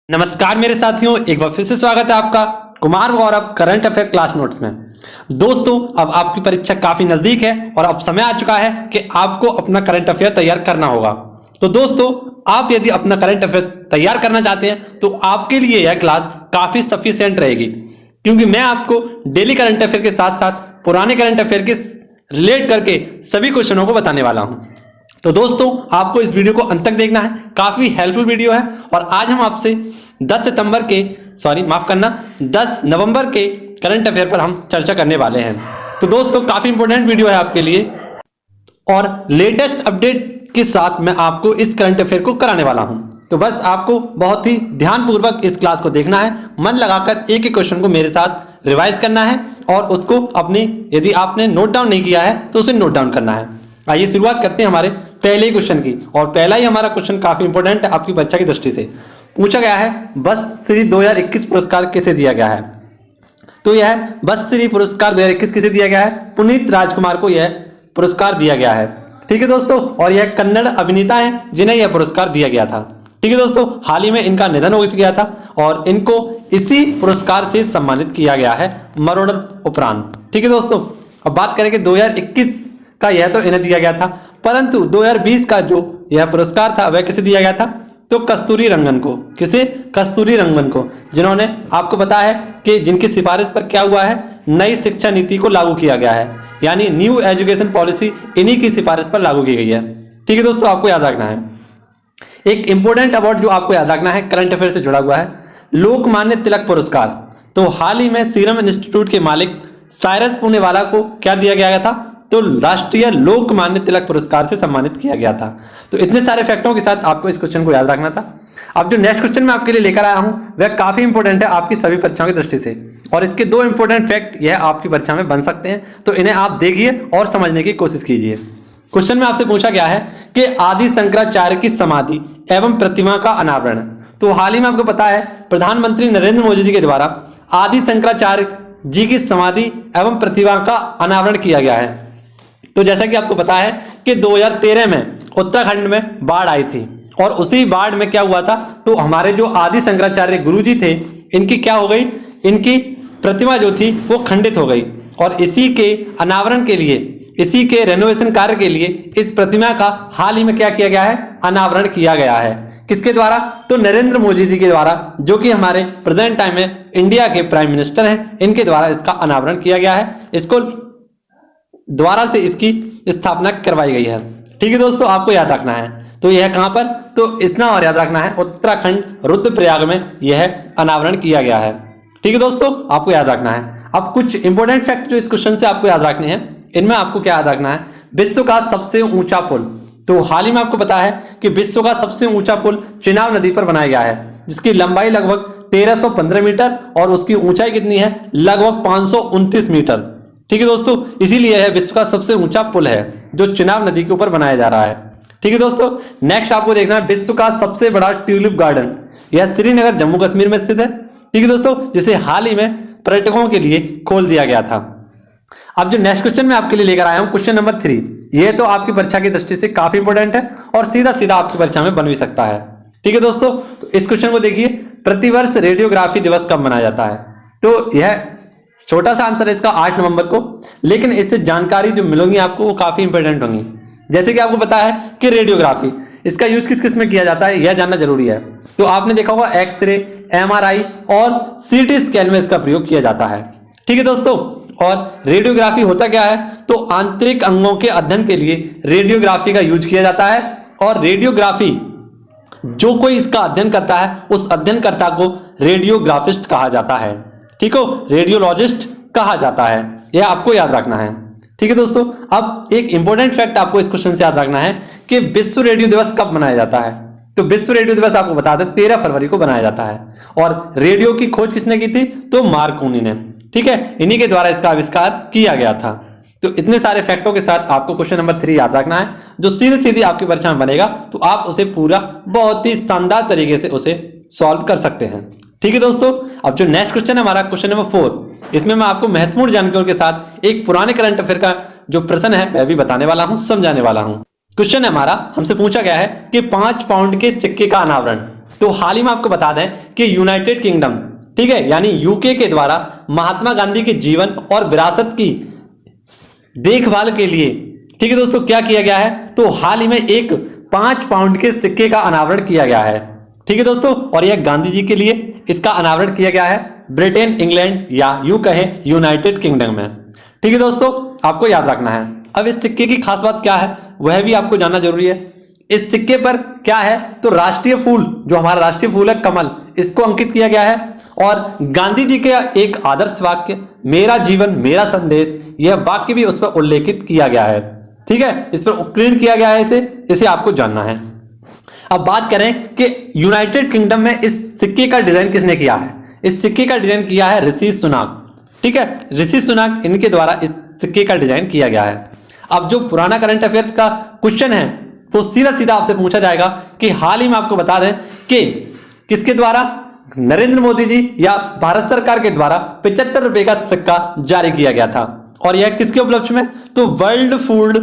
नमस्कार मेरे साथियों, एक बार फिर से स्वागत है आपका Kumar Gaurav current affair class notes में। दोस्तों, अब आपकी परीक्षा काफी नजदीक है और अब समय आ चुका है कि आपको अपना करंट अफेयर तैयार करना होगा। तो दोस्तों, आप यदि अपना करंट अफेयर तैयार करना चाहते हैं तो आपके लिए यह क्लास काफी सफिशिएंट रहेगी, क्योंकि मैं आपको डेली करंट अफेयर के साथ साथ पुराने करंट अफेयर के रिलेट करके सभी क्वेश्चनों को बताने वाला हूं। तो दोस्तों, आपको इस वीडियो को अंत तक देखना है, काफी हेल्पफुल वीडियो है। और आज हम आपसे 10 नवंबर के करंट अफेयर पर हम चर्चा करने वाले हैं। तो दोस्तों, काफी इंपॉर्टेंट वीडियो है आपके लिए और लेटेस्ट अपडेट के साथ मैं आपको इस करंट अफेयर को कराने वाला हूं। तो बस आपको बहुत ही ध्यानपूर्वक इस क्लास को देखना है, मन लगाकर एक एक क्वेश्चन को मेरे साथ रिवाइज करना है और उसको अपनी, यदि आपने नोट डाउन नहीं किया है तो उसे नोट डाउन करना है। आइए शुरुआत करते हैं हमारे पहले क्वेश्चन की। और पहला ही हमारा क्वेश्चन काफी इंपॉर्टेंट है आपकी परीक्षा की दृष्टि से। पूछा गया है, बस श्री 2021 पुरस्कार किसे दिया गया है? तो यह बस श्री पुरस्कार 2021 किसे दिया गया है? पुनीत राजकुमार को यह पुरस्कार दिया गया है। ठीक है दोस्तों, और यह कन्नड़ अभिनेता है जिन्हें यह पुरस्कार दिया गया था। ठीक है दोस्तों, हाल ही में इनका निधन हो गया था और इनको इसी पुरस्कार से सम्मानित किया गया है मरणोत्तर उपरांत। ठीक है दोस्तों, अब बात करें कि 2021 का यह तो इन्हें दिया गया था, परंतु 2020 का जो यह पुरस्कार था वह किसे दिया गया था? तो कस्तूरी रंगन को। किसे? कस्तूरी रंगन को, जिन्होंने, आपको पता है कि जिनकी सिफारिश पर क्या हुआ है, नई शिक्षा नीति को लागू किया गया है, यानी न्यू एजुकेशन पॉलिसी इन्हीं की सिफारिश पर लागू की गई है। ठीक है दोस्तों, आपको याद रखना है एक इंपॉर्टेंट अवार्ड जो आपको याद रखना है, करंट अफेयर से जुड़ा हुआ है, लोकमान्य तिलक पुरस्कार। तो हाल ही में सीरम इंस्टीट्यूट के मालिक साइरस पूनेवाला को क्या दिया गया था? तो राष्ट्रीय लोकमान्य तिलक पुरस्कार से सम्मानित किया गया था। तो इतने सारे फैक्टों के साथ आपको इस क्वेश्चन को याद रखना था। अब जो नेक्स्ट क्वेश्चन मैं आपके लिए लेकर आया हूं वह काफी इंपॉर्टेंट है आपकी सभी परीक्षाओं की दृष्टि से, और इसके दो इंपॉर्टेंट फैक्ट यह आपकी परीक्षा में बन सकते हैं, तो इन्हें आप देखिए और समझने की कोशिश कीजिए। क्वेश्चन में आपसे पूछा गया है कि आदि शंकराचार्य की समाधि एवं प्रतिमा का अनावरण। तो हाल ही में आपको पता है प्रधानमंत्री नरेंद्र मोदी जी के द्वारा आदि शंकराचार्य जी की समाधि एवं प्रतिमा का अनावरण किया गया है। तो जैसा कि आपको पता है कि 2013 में उत्तराखंड में बाढ़ आई थी और उसी बाढ़ में क्या हुआ था, तो हमारे जो आदि शंकराचार्य गुरु जी थे, इनकी क्या हो गई, इनकी प्रतिमा जो थी वो खंडित हो गई, और इसी के अनावरण के लिए, इसी के रेनोवेशन कार्य के लिए इस प्रतिमा का हाल ही में क्या किया गया है? अनावरण किया गया है। किसके द्वारा? तो नरेंद्र मोदी जी के द्वारा, जो कि हमारे प्रेजेंट टाइम में इंडिया के प्राइम मिनिस्टर हैं, इनके द्वारा इसका अनावरण किया गया है। इसको द्वारा से इसकी स्थापना करवाई गई है। ठीक है दोस्तों, आपको याद रखना है। तो यह कहां पर? तो इतना और याद रखना है, उत्तराखंड रुद्रप्रयाग में यह अनावरण किया गया है। ठीक है दोस्तों, आपको याद रखना है। अब कुछ इंपॉर्टेंट फैक्ट जो इस क्वेश्चन से आपको याद रखने हैं, इनमें आपको क्या याद रखना है? विश्व का सबसे ऊंचा पुल। तो हाल ही में आपको पता है कि विश्व का सबसे ऊंचा पुल चिनाब नदी पर बनाया गया है, जिसकी लंबाई लगभग 1315 मीटर और उसकी ऊंचाई कितनी है? लगभग 529 मीटर। ठीक है दोस्तों, इसीलिए यह विश्व का सबसे ऊंचा पुल है जो चिनाब नदी के ऊपर बनाया जा रहा है। ठीक है दोस्तों, नेक्स्ट आपको देखना है विश्व का सबसे बड़ा ट्यूलिप गार्डन। यह श्रीनगर जम्मू कश्मीर में स्थित है। ठीक है दोस्तों, जिसे हाल ही में पर्यटकों के लिए खोल दिया गया था। अब जो नेक्स्ट क्वेश्चन मैं आपके लिए लेकर आया हूं, क्वेश्चन नंबर 3, यह तो आपकी परीक्षा की दृष्टि से काफी इंपॉर्टेंट है और सीधा सीधा आपकी परीक्षा में बन भी सकता है। ठीक है दोस्तों, तो इस क्वेश्चन को देखिए, प्रतिवर्ष रेडियोग्राफी दिवस कब मनाया जाता है? तो यह छोटा सा आंसर है इसका 8 नवंबर को, लेकिन इससे जानकारी जो मिलेंगी आपको वो काफी इंपॉर्टेंट होंगी। जैसे कि आपको पता है कि रेडियोग्राफी, इसका यूज किस किस में किया जाता है यह जानना जरूरी है। तो आपने देखा होगा एक्सरे, एमआरआई और सीटी स्कैन में इसका प्रयोग किया जाता है। ठीक है दोस्तों, और रेडियोग्राफी होता क्या है? तो आंतरिक अंगों के अध्ययन के लिए रेडियोग्राफी का यूज किया जाता है, और रेडियोग्राफी जो कोई इसका अध्ययन करता है उस अध्ययनकर्ता को रेडियोग्राफिस्ट कहा जाता है। ठीक हो, रेडियोलॉजिस्ट कहा जाता है, यह आपको याद रखना है। ठीक है दोस्तों, अब एक इंपॉर्टेंट फैक्ट आपको इस क्वेश्चन से याद रखना है कि विश्व रेडियो दिवस कब मनाया जाता है? तो विश्व रेडियो दिवस आपको बता दें 13 फरवरी को मनाया जाता है, और रेडियो की खोज किसने की थी? तो मार्कोनी ने। ठीक है, इन्हीं के द्वारा इसका आविष्कार किया गया था। तो इतने सारे फैक्टों के साथ आपको क्वेश्चन नंबर 3 याद रखना है, जो सीधे सीधे आपकी परीक्षा में बनेगा, तो आप उसे पूरा बहुत ही शानदार तरीके से उसे सॉल्व कर सकते हैं। ठीक है दोस्तों, अब जो नेक्स्ट क्वेश्चन है हमारा, क्वेश्चन नंबर 4, इसमें मैं आपको महत्वपूर्ण जानकारियों के साथ एक पुराने करंट अफेयर का जो प्रश्न है वह भी बताने वाला हूं, समझाने वाला हूं। क्वेश्चन है हमारा, हमसे पूछा गया है कि 5 पाउंड के सिक्के का अनावरण तो हाल ही में आपको बता दें कि यूनाइटेड किंगडम, ठीक है, यानी यूके के द्वारा महात्मा गांधी के जीवन और विरासत की देखभाल के लिए, ठीक है दोस्तों, क्या किया गया है, तो हाल ही में एक 5 पाउंड के सिक्के का अनावरण किया गया है, ठीक है दोस्तों, और यह गांधी जी के लिए इसका अनावरण किया गया है ब्रिटेन, इंग्लैंड या यूं कहे यूनाइटेड किंगडम में, ठीक है दोस्तों, आपको याद रखना है। अब इस सिक्के की खास बात क्या है वह भी आपको जानना जरूरी है। इस सिक्के पर क्या है, तो राष्ट्रीय फूल, जो हमारा राष्ट्रीय फूल है कमल, इसको अंकित किया गया है और गांधी जी के एक आदर्श वाक्य मेरा जीवन मेरा संदेश, यह वाक्य भी उस पर उल्लेखित किया गया है, ठीक है, इस पर उत्कीर्ण किया गया है, इसे आपको जानना है। अब बात करें कि यूनाइटेड किंगडम में इस सिक्के का डिजाइन किसने किया है। इस सिक्के का डिजाइन किया है ऋषि सुनाक, ठीक है, ऋषि सुनाक, इनके द्वारा इस सिक्के का डिजाइन किया गया है। अब जो पुराना करंट अफेयर का क्वेश्चन है वो सीधा सीधा आपसे पूछा जाएगा कि हाल ही में आपको बता दें कि किसके द्वारा, नरेंद्र मोदी जी या भारत सरकार के द्वारा 75 रुपए का सिक्का जारी किया गया था, और यह किसके उपलक्ष्य में, तो वर्ल्ड फूड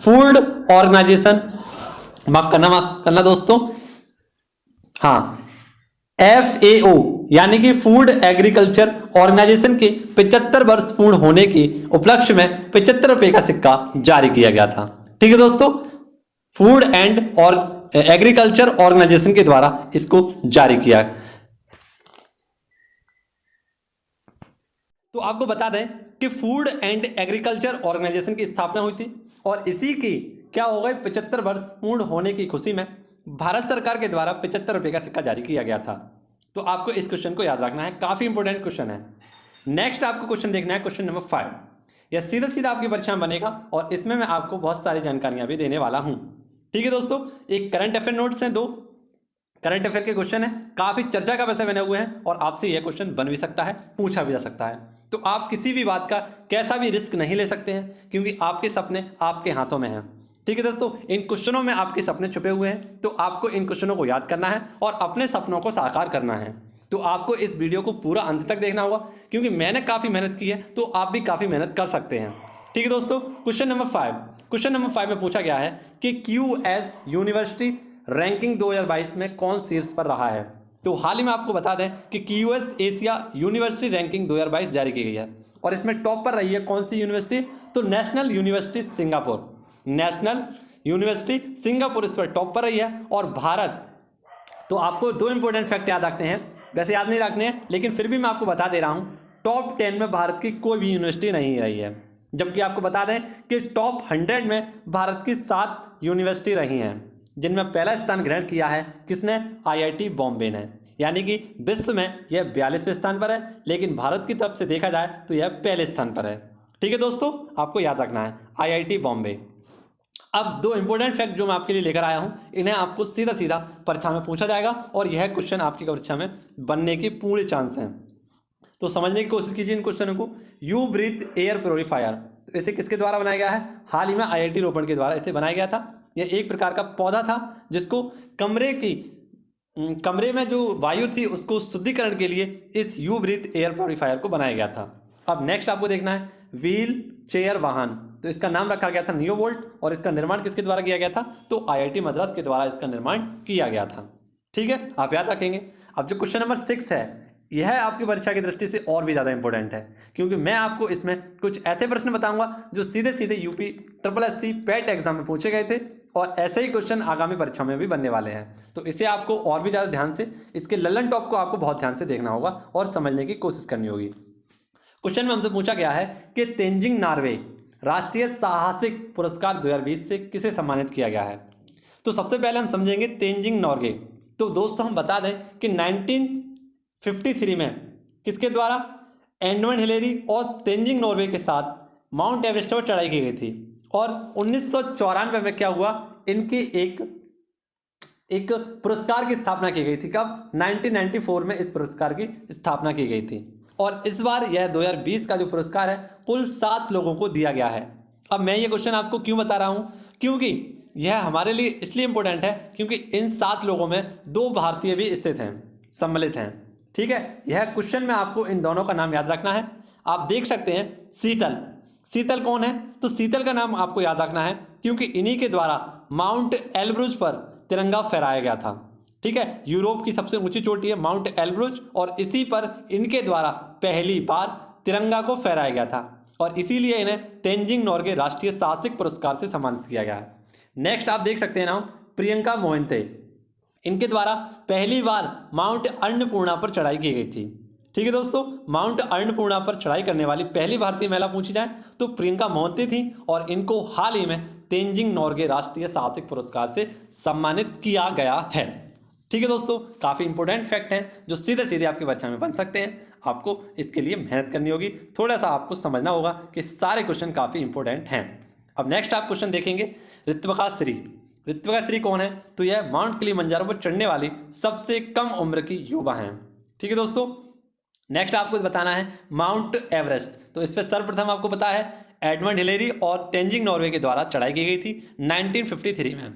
फूड ऑर्गेनाइजेशन, माफ करना दोस्तों, हाँ, FAO यानी कि फूड एग्रीकल्चर ऑर्गेनाइजेशन के 75 वर्ष पूर्ण होने के उपलक्ष्य में 75 रुपए का सिक्का जारी किया गया था, ठीक है दोस्तों, फूड एंड और एग्रीकल्चर ऑर्गेनाइजेशन के द्वारा इसको जारी किया। तो आपको बता दें कि फूड एंड एग्रीकल्चर ऑर्गेनाइजेशन की स्थापना हुई थी और इसी की क्या हो गए 75 वर्ष पूर्ण होने की खुशी में भारत सरकार के द्वारा 75 रुपए का सिक्का जारी किया गया था। तो आपको इस क्वेश्चन को याद रखना है, काफी इंपॉर्टेंट क्वेश्चन है। नेक्स्ट आपको क्वेश्चन देखना है, क्वेश्चन नंबर 5। यह सीधा सीधा आपकी परीक्षा में बनेगा और इसमें मैं आपको बहुत सारी जानकारियां भी देने वाला हूं, ठीक है दोस्तों। एक करंट अफेयर नोट्स हैं, 2 करंट अफेयर के क्वेश्चन है, काफी चर्चा का विषय बने हुए हैं और आपसे यह क्वेश्चन बन भी सकता है, पूछा भी जा सकता है। तो आप किसी भी बात का कैसा भी रिस्क नहीं ले सकते हैं क्योंकि आपके सपने आपके हाथों में हैं, ठीक है दोस्तों। इन क्वेश्चनों में आपके सपने छुपे हुए हैं, तो आपको इन क्वेश्चनों को याद करना है और अपने सपनों को साकार करना है। तो आपको इस वीडियो को पूरा अंत तक देखना होगा क्योंकि मैंने काफी मेहनत की है, तो आप भी काफी मेहनत कर सकते हैं, ठीक है दोस्तों। क्वेश्चन नंबर 5 में पूछा गया है कि QS यूनिवर्सिटी रैंकिंग 2022 में कौन शीर्ष पर रहा है। तो हाल ही में आपको बता दें कि QS एशिया यूनिवर्सिटी रैंकिंग 2022 जारी की गई है और इसमें टॉप पर रही है कौन सी यूनिवर्सिटी, तो national university Singapore, national university Singapore इस पर टॉप पर रही है। और भारत, तो आपको 2 इंपॉर्टेंट फैक्ट याद रखने हैं, वैसे याद नहीं रखने हैं लेकिन फिर भी मैं आपको बता दे रहा हूं, टॉप 10 में भारत की कोई भी यूनिवर्सिटी नहीं रही है, जबकि आपको बता दें कि टॉप 100 में भारत की 7 यूनिवर्सिटी रही हैं, जिनमें पहला स्थान ग्रहण किया है किसने, IIT बॉम्बे ने, यानी कि विश्व में यह 42वें स्थान पर है लेकिन भारत की तरफ से देखा जाए तो यह पहले स्थान पर है, ठीक है दोस्तों, आपको याद रखना है IIT बॉम्बे। अब 2 इंपॉर्टेंट फैक्ट जो मैं आपके लिए लेकर आया हूं, इन्हें आपको सीधा सीधा परीक्षा में पूछा जाएगा और यह क्वेश्चन आपकी परीक्षा में बनने के पूरे चांस हैं, तो समझने की कोशिश कीजिए इन क्वेश्चनों को। यू ब्रीथ एयर प्योरीफायर, तो इसे किसके द्वारा बनाया गया है, हाल ही में IIT रोपड़ के द्वारा इसे बनाया गया था। यह एक प्रकार का पौधा था जिसको कमरे में जो वायु थी उसको शुद्धिकरण के लिए इस यू ब्रीथ एयर प्योरीफायर को बनाया गया था। अब नेक्स्ट आपको देखना है व्हील चेयर वाहन, तो इसका नाम रखा गया था नियोवोल्ट और इसका निर्माण किसके द्वारा किया गया था, तो IIT मद्रास के द्वारा इसका निर्माण किया गया था, ठीक है, आप याद रखेंगे। अब जो क्वेश्चन नंबर 6 है, यह आपकी परीक्षा की दृष्टि से और भी ज़्यादा इंपॉर्टेंट है क्योंकि मैं आपको इसमें कुछ ऐसे प्रश्न बताऊंगा जो सीधे सीधे UP SSC पैट एग्जाम में पूछे गए थे और ऐसे ही क्वेश्चन आगामी परीक्षा में भी बनने वाले हैं, तो इसे आपको और भी ज़्यादा ध्यान से, इसके लल्लन टॉप को आपको बहुत ध्यान से देखना होगा और समझने की कोशिश करनी होगी। क्वेश्चन में हमसे पूछा गया है कि तेंजिंग नॉर्वे राष्ट्रीय साहसिक पुरस्कार 2020 से किसे सम्मानित किया गया है। तो सबसे पहले हम समझेंगे तेंजिंग नॉर्गे। तो दोस्तों हम बता दें कि 1953 में किसके द्वारा, एडमंड हिलेरी और तेंजिंग नॉर्वे के साथ माउंट एवरेस्ट पर चढ़ाई की गई थी और 1994 में क्या हुआ, इनकी एक पुरस्कार की स्थापना की गई थी। कब, 1994 में इस पुरस्कार की स्थापना की गई थी और इस बार यह 2020 का जो पुरस्कार है कुल 7 लोगों को दिया गया है। अब मैं ये क्वेश्चन आपको क्यों बता रहा हूँ, क्योंकि यह हमारे लिए इसलिए इंपॉर्टेंट है क्योंकि इन 7 लोगों में 2 भारतीय भी स्थित हैं, सम्मिलित हैं, ठीक है। यह क्वेश्चन में आपको इन दोनों का नाम याद रखना है। आप देख सकते हैं शीतल कौन है, तो शीतल का नाम आपको याद रखना है क्योंकि इन्हीं के द्वारा माउंट एल्ब्रुज पर तिरंगा फहराया गया था, ठीक है, यूरोप की सबसे ऊंची चोटी है माउंट एल्ब्रुज और इसी पर इनके द्वारा पहली बार तिरंगा को फहराया गया था और इसीलिए इन्हें तेंजिंग नोर्गे राष्ट्रीय साहसिक पुरस्कार से सम्मानित किया गया है। नेक्स्ट आप देख सकते हैं नाम प्रियंका मोहंते, इनके द्वारा पहली बार माउंट अन्नपूर्णा पर चढ़ाई की गई थी। ठीक है दोस्तों, माउंट अन्नपूर्णा पर चढ़ाई करने वाली पहली भारतीय महिला पूछी जाए तो प्रियंका मोहंती थी और इनको हाल ही में तेंजिंग नोर्गे राष्ट्रीय साहसिक पुरस्कार से सम्मानित किया गया है। ठीक है दोस्तों, काफ़ी इंपॉर्टेंट फैक्ट हैं जो सीधे सीधे आपकी परीक्षा में बन सकते हैं। आपको इसके लिए मेहनत करनी होगी, थोड़ा सा आपको समझना होगा कि सारे क्वेश्चन काफ़ी इंपॉर्टेंट हैं। अब नेक्स्ट आप क्वेश्चन देखेंगे ऋत्विका श्री। ऋत्विका श्री कौन है? तो यह माउंट किलिमंजारो पर चढ़ने वाली सबसे कम उम्र की युवा हैं। ठीक है दोस्तों, नेक्स्ट आपको बताना है माउंट एवरेस्ट। तो इस पर सर्वप्रथम आपको पता है एडमंड हिलेरी और तेंजिंग नॉर्वे के द्वारा चढ़ाई की गई थी 1953 में।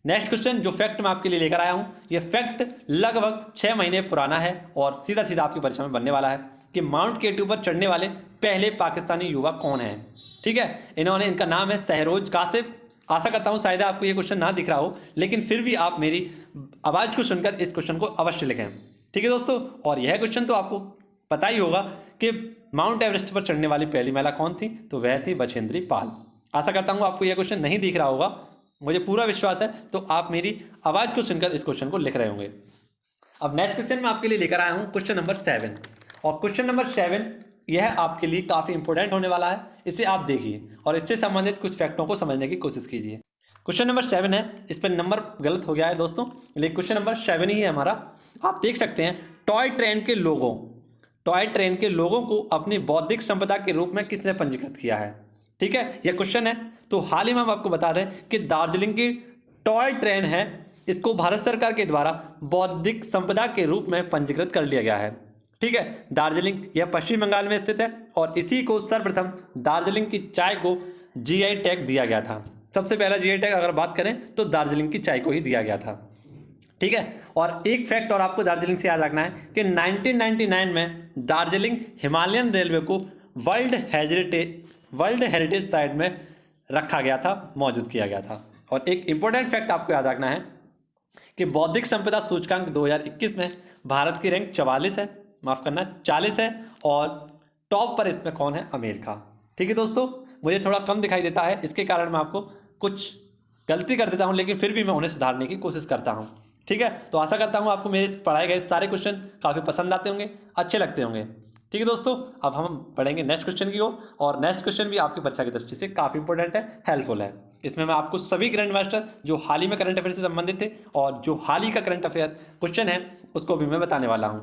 नेक्स्ट क्वेश्चन जो फैक्ट मैं आपके लिए लेकर आया हूं, यह फैक्ट लगभग 6 महीने पुराना है और सीधा सीधा आपकी परीक्षा में बनने वाला है कि माउंट केटू पर चढ़ने वाले पहले पाकिस्तानी युवा कौन है। ठीक है, इनका नाम है सहरोज कासिफ। आशा करता हूं शायद आपको ये क्वेश्चन ना दिख रहा हो, लेकिन फिर भी आप मेरी आवाज़ को सुनकर इस क्वेश्चन को अवश्य लिखें। ठीक है दोस्तों, और यह क्वेश्चन तो आपको पता ही होगा कि माउंट एवरेस्ट पर चढ़ने वाली पहली महिला कौन थी, तो वह थी बछेंद्री पाल। आशा करता हूँ आपको यह क्वेश्चन नहीं दिख रहा होगा, मुझे पूरा विश्वास है तो आप मेरी आवाज़ को सुनकर इस क्वेश्चन को लिख रहे होंगे। अब नेक्स्ट क्वेश्चन मैं आपके लिए लेकर आया हूँ क्वेश्चन नंबर 7 और क्वेश्चन नंबर 7 यह आपके लिए काफ़ी इंपॉर्टेंट होने वाला है। इसे आप देखिए और इससे संबंधित कुछ फैक्टों को समझने की कोशिश कीजिए। क्वेश्चन नंबर 7 है, इस पर नंबर गलत हो गया है दोस्तों, लेकिन क्वेश्चन नंबर 7 ही है हमारा। आप देख सकते हैं टॉय ट्रेन के लोगों को अपनी बौद्धिक संपदा के रूप में किसने पंजीकृत किया है। ठीक है, यह क्वेश्चन है। तो हाल ही में हम आपको बता दें कि दार्जिलिंग की टॉय ट्रेन है, इसको भारत सरकार के द्वारा बौद्धिक संपदा के रूप में पंजीकृत कर लिया गया है। ठीक है, दार्जिलिंग यह पश्चिम बंगाल में स्थित है और इसी को सर्वप्रथम दार्जिलिंग की चाय को जीआई टैग दिया गया था। सबसे पहला जीआई टैग अगर बात करें तो दार्जिलिंग की चाय को ही दिया गया था। ठीक है, और एक फैक्ट और आपको दार्जिलिंग से याद रखना है कि 1999 में दार्जिलिंग हिमालयन रेलवे को वर्ल्ड हेरिटेज साइट में रखा गया था, मौजूद किया गया था। और एक इंपॉर्टेंट फैक्ट आपको याद रखना है कि बौद्धिक संपदा सूचकांक 2021 में भारत की रैंक 40 है और टॉप पर इसमें कौन है? अमेरिका। ठीक है दोस्तों, मुझे थोड़ा कम दिखाई देता है, इसके कारण मैं आपको कुछ गलती कर देता हूं, लेकिन फिर भी मैं उन्हें सुधारने की कोशिश करता हूं। ठीक है, तो आशा करता हूं आपको मेरे पढ़ाए गए सारे क्वेश्चन काफ़ी पसंद आते होंगे, अच्छे लगते होंगे। ठीक है दोस्तों, अब हम पढ़ेंगे नेक्स्ट क्वेश्चन की ओर और नेक्स्ट क्वेश्चन भी आपकी परीक्षा की दृष्टि से काफ़ी इंपॉर्टेंट है, हेल्पफुल है। इसमें मैं आपको सभी करंट मास्टर जो हाल ही में करंट अफेयर से संबंधित थे और जो हाल ही का करंट अफेयर क्वेश्चन है उसको भी मैं बताने वाला हूँ।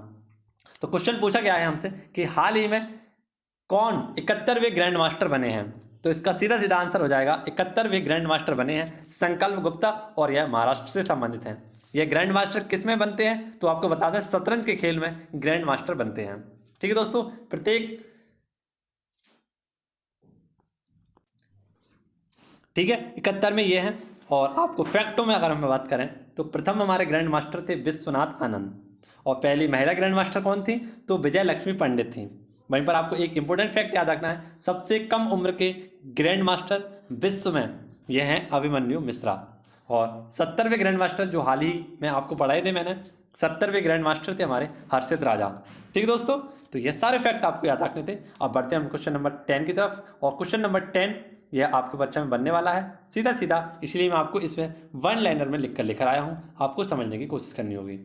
तो क्वेश्चन पूछा गया है हमसे कि हाल ही में कौन 71वें ग्रैंड मास्टर बने हैं। तो इसका सीधा सीधा आंसर हो जाएगा 71वें ग्रैंड मास्टर बने हैं संकल्प गुप्ता और यह महाराष्ट्र से संबंधित हैं। यह ग्रैंड मास्टर किस में बनते हैं? तो आपको बता दें शतरंज के खेल में ग्रैंड मास्टर बनते हैं। ठीक है दोस्तों, ठीक है 71 में ये हैं। और आपको फैक्टों में अगर हम बात करें तो प्रथम हमारे ग्रैंड मास्टर थे विश्वनाथ आनंद और पहली महिला ग्रैंड मास्टर कौन थी? तो विजय लक्ष्मी पंडित थी। वहीं पर आपको एक इंपॉर्टेंट फैक्ट याद रखना है, सबसे कम उम्र के ग्रैंड मास्टर विश्व में यह हैं अभिमन्यु मिश्रा। और 70वें ग्रैंड मास्टर जो हाल ही में आपको पढ़ाए थे मैंने, 70वें ग्रैंड मास्टर थे हमारे हर्षित राजा। ठीक है दोस्तों, तो ये सारे फैक्ट आपको याद रखने थे। अब बढ़ते हैं हम क्वेश्चन नंबर 10 की तरफ और क्वेश्चन नंबर 10 यह आपके परीक्षा में बनने वाला है सीधा सीधा, इसलिए मैं आपको इसमें वन लाइनर में लेकर आया हूँ, आपको समझने की कोशिश करनी होगी।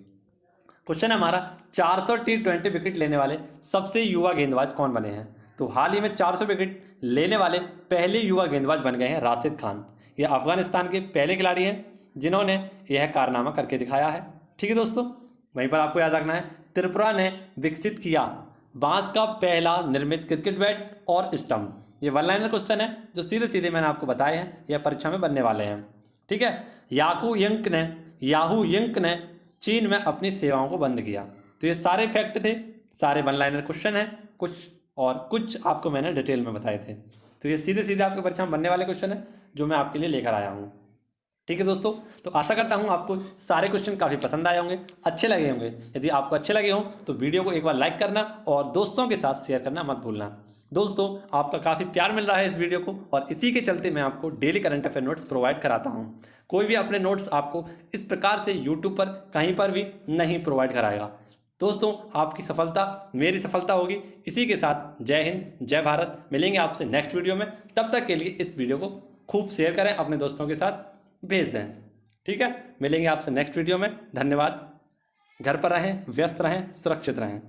क्वेश्चन हमारा 400 T20 विकेट लेने वाले सबसे युवा गेंदबाज कौन बने हैं। तो हाल ही में 400 विकेट लेने वाले पहले युवा गेंदबाज बन गए हैं राशिद खान। यह अफगानिस्तान के पहले खिलाड़ी हैं जिन्होंने यह कारनामा करके दिखाया है। ठीक है दोस्तों, वहीं पर आपको याद रखना है त्रिपुरा ने विकसित किया बांस का पहला निर्मित क्रिकेट बैट और स्टंप। ये वन लाइनर क्वेश्चन है जो सीधे सीधे मैंने आपको बताए हैं, यह परीक्षा में बनने वाले हैं। ठीक है, याहू यंक ने चीन में अपनी सेवाओं को बंद किया। तो ये सारे फैक्ट थे, सारे वन लाइनर क्वेश्चन हैं, कुछ आपको मैंने डिटेल में बताए थे। तो ये सीधे सीधे आपके परीक्षा में बनने वाले क्वेश्चन है जो मैं आपके लिए लेकर आया हूँ। ठीक है दोस्तों, तो आशा करता हूँ आपको सारे क्वेश्चन काफ़ी पसंद आए होंगे, अच्छे लगे होंगे। यदि आपको अच्छे लगे हों तो वीडियो को एक बार लाइक करना और दोस्तों के साथ शेयर करना मत भूलना। दोस्तों आपका काफ़ी प्यार मिल रहा है इस वीडियो को और इसी के चलते मैं आपको daily current affair notes provide कराता हूं। कोई भी अपने नोट्स आपको इस प्रकार से यूट्यूब पर कहीं पर भी नहीं प्रोवाइड कराएगा। दोस्तों आपकी सफलता मेरी सफलता होगी। इसी के साथ जय हिंद, जय भारत। मिलेंगे आपसे नेक्स्ट वीडियो में। तब तक के लिए इस वीडियो को खूब शेयर करें, अपने दोस्तों के साथ भेज दें। ठीक है, मिलेंगे आपसे नेक्स्ट वीडियो में। धन्यवाद। घर पर रहें, व्यस्त रहें, सुरक्षित रहें।